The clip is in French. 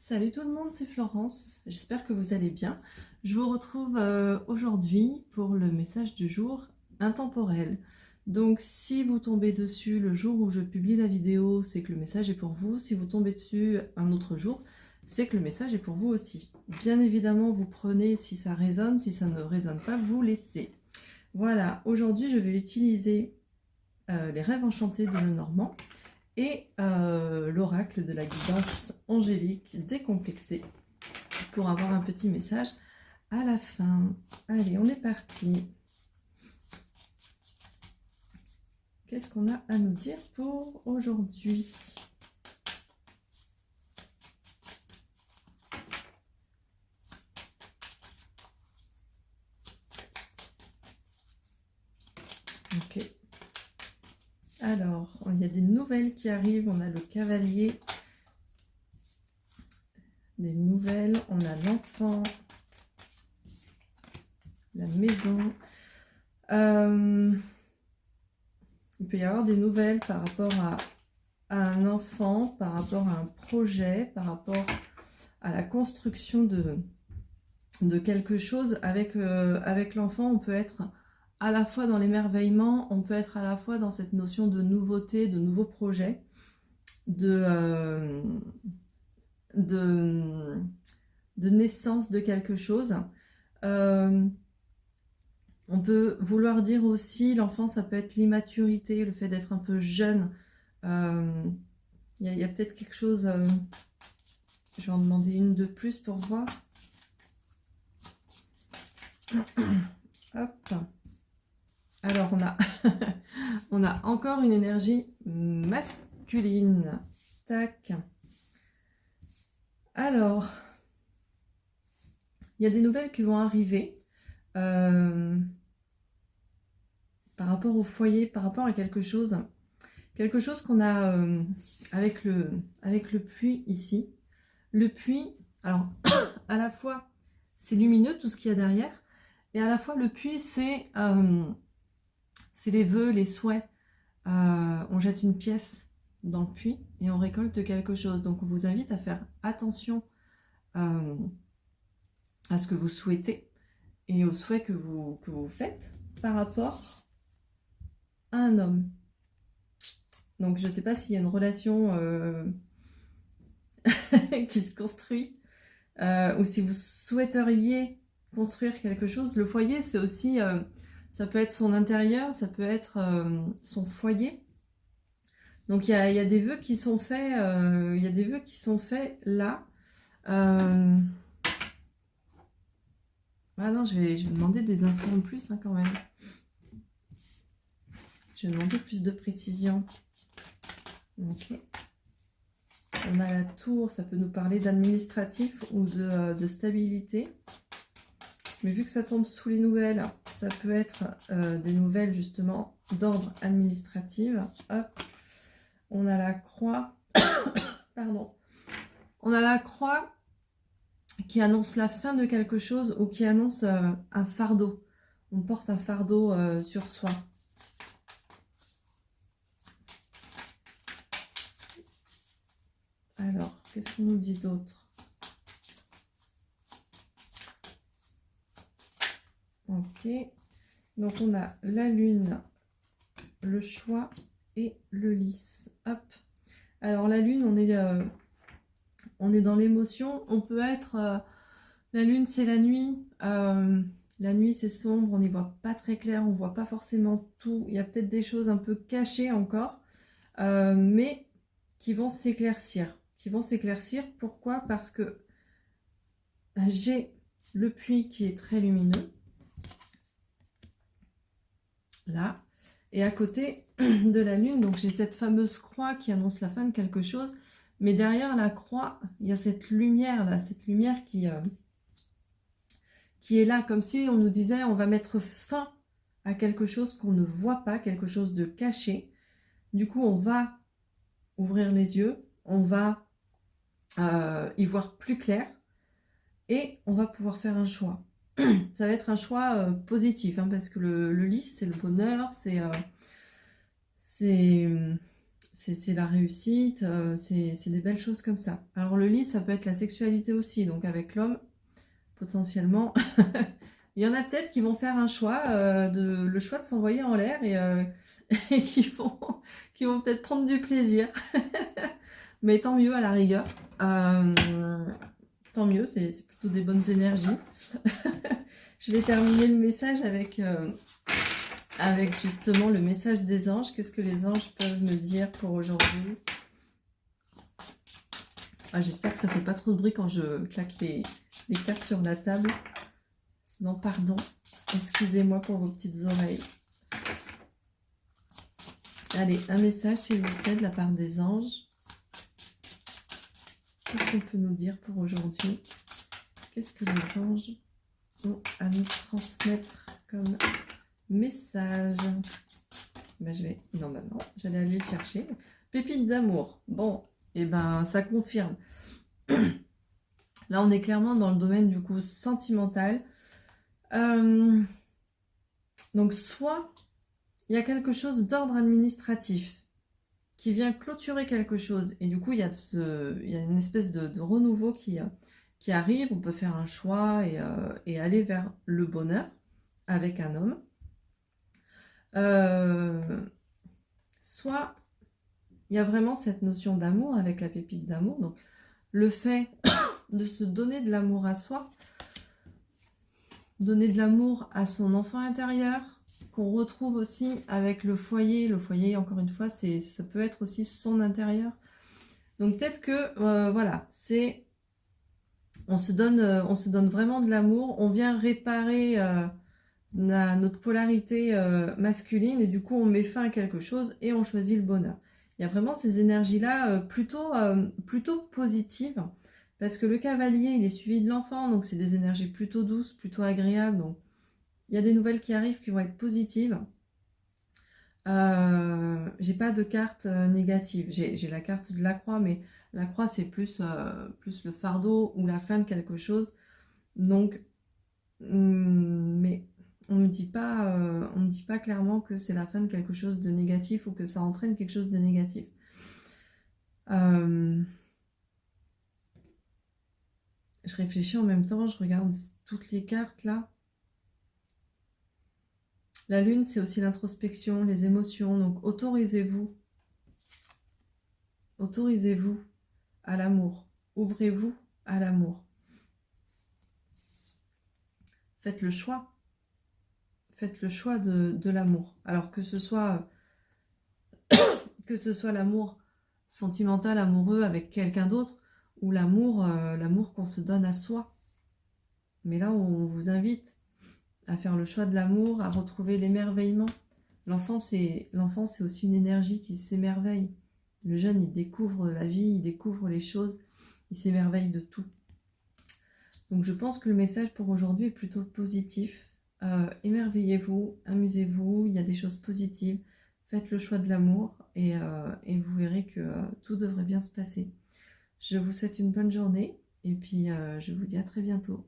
Salut tout le monde, c'est Florence, j'espère que vous allez bien. Je vous retrouve aujourd'hui pour le message du jour intemporel. Donc si vous tombez dessus le jour où je publie la vidéo, c'est que le message est pour vous. Si vous tombez dessus un autre jour, c'est que le message est pour vous aussi. Bien évidemment, vous prenez si ça résonne, si ça ne résonne pas, vous laissez. Voilà, aujourd'hui je vais utiliser les rêves enchantés de Lenormand et l'oracle de la guidance angélique décomplexée pour avoir un petit message à la fin. Allez, on est parti. Qu'est-ce qu'on a à nous dire pour aujourd'hui? Ok. Alors, il y a des nouvelles qui arrivent. On a le cavalier. Des nouvelles. On a l'enfant. La maison. Il peut y avoir des nouvelles par rapport à un enfant, par rapport à un projet, par rapport à la construction de quelque chose. Avec l'enfant, on peut être à la fois dans l'émerveillement, on peut être à la fois dans cette notion de nouveauté, de nouveaux projets, de naissance de quelque chose. On peut vouloir dire aussi, l'enfant, ça peut être l'immaturité, le fait d'être un peu jeune. Il y a peut-être quelque chose... je vais en demander une de plus pour voir. Hop. Alors, on a encore une énergie masculine. Tac. Alors, il y a des nouvelles qui vont arriver par rapport au foyer, par rapport à quelque chose qu'on a avec le puits ici. Le puits, alors, à la fois, c'est lumineux, tout ce qu'il y a derrière, et à la fois, le puits, c'est les vœux, les souhaits. On jette une pièce dans le puits et on récolte quelque chose. Donc, on vous invite à faire attention à ce que vous souhaitez et aux souhaits que vous faites par rapport à un homme. Donc, je ne sais pas s'il y a une relation qui se construit ou si vous souhaiteriez construire quelque chose. Le foyer, c'est aussi... ça peut être son intérieur, ça peut être son foyer. Donc, il y a des vœux qui sont faits, là. Ah non, je vais demander des infos en plus, hein, quand même. Je vais demander plus de précision. Ok. On a la tour, ça peut nous parler d'administratif ou de stabilité. Mais vu que ça tombe sous les nouvelles, ça peut être des nouvelles justement d'ordre administratif. Hop. On a la croix. Pardon. On a la croix qui annonce la fin de quelque chose ou qui annonce un fardeau. On porte un fardeau sur soi. Alors, qu'est-ce qu'on nous dit d'autre? Ok. Donc, on a la lune, le choix et le lys. Hop. Alors, la lune, on est dans l'émotion. On peut être... la lune, c'est la nuit. La nuit, c'est sombre. On n'y voit pas très clair. On ne voit pas forcément tout. Il y a peut-être des choses un peu cachées encore. Mais qui vont s'éclaircir. Pourquoi? Parce que j'ai le puits qui est très lumineux. Là. Et à côté de la lune, donc j'ai cette fameuse croix qui annonce la fin de quelque chose. Mais derrière la croix, il y a cette lumière là, cette lumière qui est là, comme si on nous disait on va mettre fin à quelque chose qu'on ne voit pas, quelque chose de caché. Du coup, on va ouvrir les yeux, on va y voir plus clair et on va pouvoir faire un choix. Ça va être un choix positif, hein, parce que le lys, c'est le bonheur, c'est c'est la réussite, c'est des belles choses comme ça. Alors le lit, ça peut être la sexualité aussi, donc avec l'homme, potentiellement, il y en a peut-être qui vont faire un choix, le choix de s'envoyer en l'air et qui vont peut-être prendre du plaisir. Mais tant mieux à la rigueur. Tant mieux, c'est plutôt des bonnes énergies. Je vais terminer le message avec justement le message des anges. Qu'est-ce que les anges peuvent me dire pour aujourd'hui? J'espère que ça ne fait pas trop de bruit quand je claque les cartes sur la table. Sinon, pardon. Excusez-moi pour vos petites oreilles. Allez, un message, s'il vous plaît, de la part des anges. Qu'est-ce qu'on peut nous dire pour aujourd'hui? Qu'est-ce que les anges ont à nous transmettre comme message? Je vais... Non, non, j'allais aller le chercher. Pépite d'amour. Bon, et ça confirme. Là, on est clairement dans le domaine du coup sentimental. Donc, soit il y a quelque chose d'ordre administratif qui vient clôturer quelque chose. Et du coup, il y a une espèce de renouveau qui arrive. On peut faire un choix et aller vers le bonheur avec un homme. Soit il y a vraiment cette notion d'amour avec la pépite d'amour. Donc, le fait de se donner de l'amour à soi, donner de l'amour à son enfant intérieur, qu'on retrouve aussi avec le foyer. Le foyer, encore une fois, ça peut être aussi son intérieur. Donc peut-être que, voilà, on se donne vraiment de l'amour, on vient réparer notre polarité masculine et du coup on met fin à quelque chose et on choisit le bonheur. Il y a vraiment ces énergies-là plutôt positives. Parce que le cavalier, il est suivi de l'enfant, donc c'est des énergies plutôt douces, plutôt agréables. Donc, il y a des nouvelles qui arrivent qui vont être positives. J'ai pas de carte négative. J'ai la carte de la croix, mais la croix, c'est plus le fardeau ou la fin de quelque chose. Donc, mais on me dit pas clairement que c'est la fin de quelque chose de négatif ou que ça entraîne quelque chose de négatif. Je réfléchis en même temps, je regarde toutes les cartes là. La lune, c'est aussi l'introspection, les émotions. Donc, autorisez-vous. Autorisez-vous à l'amour. Ouvrez-vous à l'amour. Faites le choix. Faites le choix de l'amour. Alors que ce soit l'amour sentimental, amoureux avec quelqu'un d'autre, ou l'amour qu'on se donne à soi. Mais là, on vous invite à faire le choix de l'amour, à retrouver l'émerveillement. L'enfant, c'est aussi une énergie qui s'émerveille. Le jeune, il découvre la vie, il découvre les choses, il s'émerveille de tout. Donc je pense que le message pour aujourd'hui est plutôt positif. Émerveillez-vous, amusez-vous, il y a des choses positives. Faites le choix de l'amour et vous verrez que tout devrait bien se passer. Je vous souhaite une bonne journée et puis je vous dis à très bientôt.